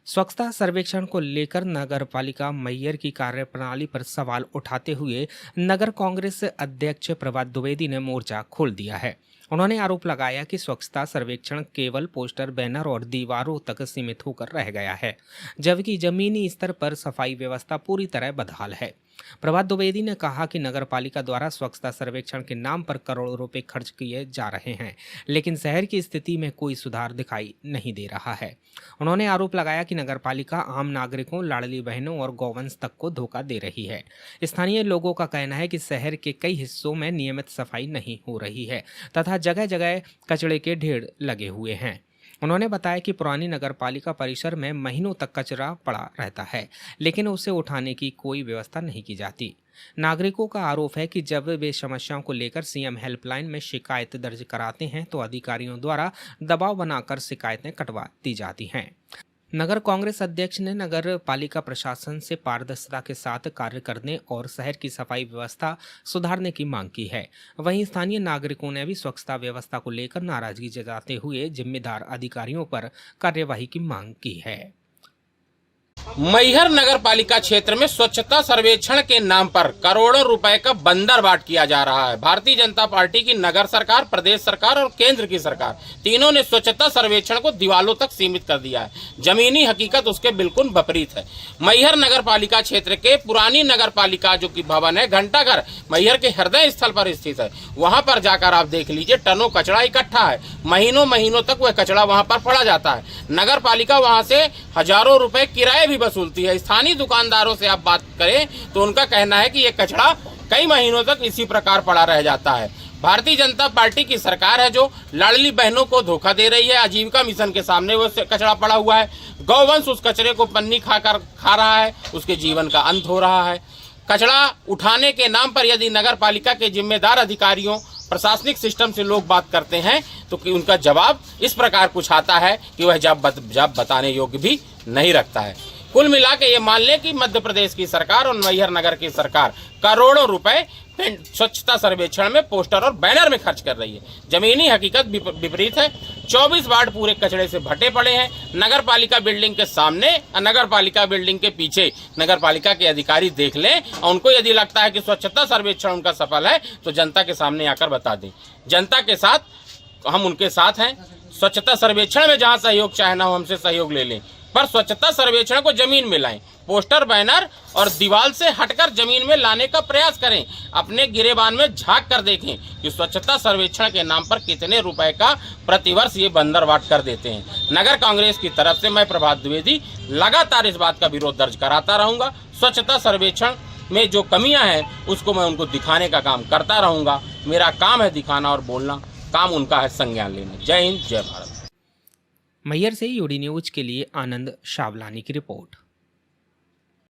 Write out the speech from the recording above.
स्वच्छता सर्वेक्षण को लेकर नगर पालिका मैयर की कार्यप्रणाली पर सवाल उठाते हुए नगर कांग्रेस अध्यक्ष प्रभात द्विवेदी ने मोर्चा खोल दिया है। उन्होंने आरोप लगाया कि स्वच्छता सर्वेक्षण केवल पोस्टर, बैनर और दीवारों तक सीमित होकर रह गया है, जबकि जमीनी स्तर पर सफाई व्यवस्था पूरी तरह बदहाल है। प्रभात द्विवेदी ने कहा कि नगर पालिका द्वारा स्वच्छता सर्वेक्षण के नाम पर करोड़ों रुपए खर्च किए जा रहे हैं, लेकिन शहर की स्थिति में कोई सुधार दिखाई नहीं दे रहा है। उन्होंने आरोप लगाया कि नगर पालिका आम नागरिकों, लाडली बहनों और गौवंश तक को धोखा दे रही है। स्थानीय लोगों का कहना है कि शहर के कई हिस्सों में नियमित सफाई नहीं हो रही है तथा जगह जगह कचरे के ढेर लगे हुए हैं। उन्होंने बताया कि पुरानी नगर पालिका परिसर में महीनों तक कचरा पड़ा रहता है, लेकिन उसे उठाने की कोई व्यवस्था नहीं की जाती। नागरिकों का आरोप है कि जब वे समस्याओं को लेकर सीएम हेल्पलाइन में शिकायत दर्ज कराते हैं तो अधिकारियों द्वारा दबाव बनाकर शिकायतें कटवा दी जाती हैं। नगर कांग्रेस अध्यक्ष ने नगर पालिका प्रशासन से पारदर्शिता के साथ कार्य करने और शहर की सफाई व्यवस्था सुधारने की मांग की है। वहीं स्थानीय नागरिकों ने भी स्वच्छता व्यवस्था को लेकर नाराजगी जताते हुए जिम्मेदार अधिकारियों पर कार्यवाही की मांग की है। मैहर नगर पालिका क्षेत्र में स्वच्छता सर्वेक्षण के नाम पर करोड़ों रुपए का बंदरबाट किया जा रहा है। भारतीय जनता पार्टी की नगर सरकार, प्रदेश सरकार और केंद्र की सरकार तीनों ने स्वच्छता सर्वेक्षण को दीवालों तक सीमित कर दिया है। जमीनी हकीकत उसके बिल्कुल विपरीत है। मैहर नगर पालिका क्षेत्र के पुरानी नगर पालिका जो की भवन है, घंटाघर मैहर के हृदय स्थल पर स्थित है। वहां पर जाकर आप देख लीजिए, टनों कचरा इकट्ठा है। महीनों तक वह कचरा वहां पर पड़ा जाता है। नगर पालिका वहां से हजारों रुपए किराए भी वसूलती है। स्थानीय दुकानदारों से आप बात करें तो उनका कहना है कि यह कचरा कई महीनों तक इसी प्रकार पड़ा रह जाता है। भारतीय जनता पार्टी की सरकार है जो लाडली बहनों को धोखा दे रही है। आजीविका मिशन के सामने वो कचरा पड़ा हुआ है। गौवंश उस कचरे को पन्नी खा रहा है, उसके जीवन का अंत हो रहा है। कचरा उठाने के नाम पर यदि नगर पालिका के जिम्मेदार अधिकारियों, प्रशासनिक सिस्टम से लोग बात करते हैं तो कि उनका जवाब इस प्रकार कुछ आता है कि वह जवाब बताने योग्य भी नहीं रखता है। कुल मिला के ये मान लें कि मध्य प्रदेश की सरकार और मैहर नगर की सरकार करोड़ों रुपए स्वच्छता सर्वेक्षण में पोस्टर और बैनर में खर्च कर रही है। जमीनी हकीकत विपरीत है। 24 वार्ड पूरे कचरे से भटे पड़े हैं। नगर पालिका बिल्डिंग के सामने और नगर पालिका बिल्डिंग के पीछे नगर पालिका के अधिकारी देख लें और उनको यदि लगता है कि स्वच्छता सर्वेक्षण उनका सफल है तो जनता के सामने आकर बता दें। जनता के साथ हम उनके साथ हैं। स्वच्छता सर्वेक्षण में जहां सहयोग चाहे ना हो, हमसे सहयोग ले लें, पर स्वच्छता सर्वेक्षण को जमीन में लाएं। पोस्टर, बैनर और दीवार से हटकर जमीन में लाने का प्रयास करें। अपने गिरेबान में झांक कर देखें कि स्वच्छता सर्वेक्षण के नाम पर कितने रुपए का प्रतिवर्ष ये बंदरबाट कर देते हैं। नगर कांग्रेस की तरफ से मैं प्रभात द्विवेदी लगातार इस बात का विरोध दर्ज कराता रहूंगा। स्वच्छता सर्वेक्षण में जो कमियां हैं उसको मैं उनको दिखाने का काम करता रहूंगा। मेरा काम है दिखाना और बोलना, काम उनका है संज्ञान लेना। जय हिंद, जय भारत। मैहर से यूडी न्यूज के लिए आनंद शावलानी की रिपोर्ट।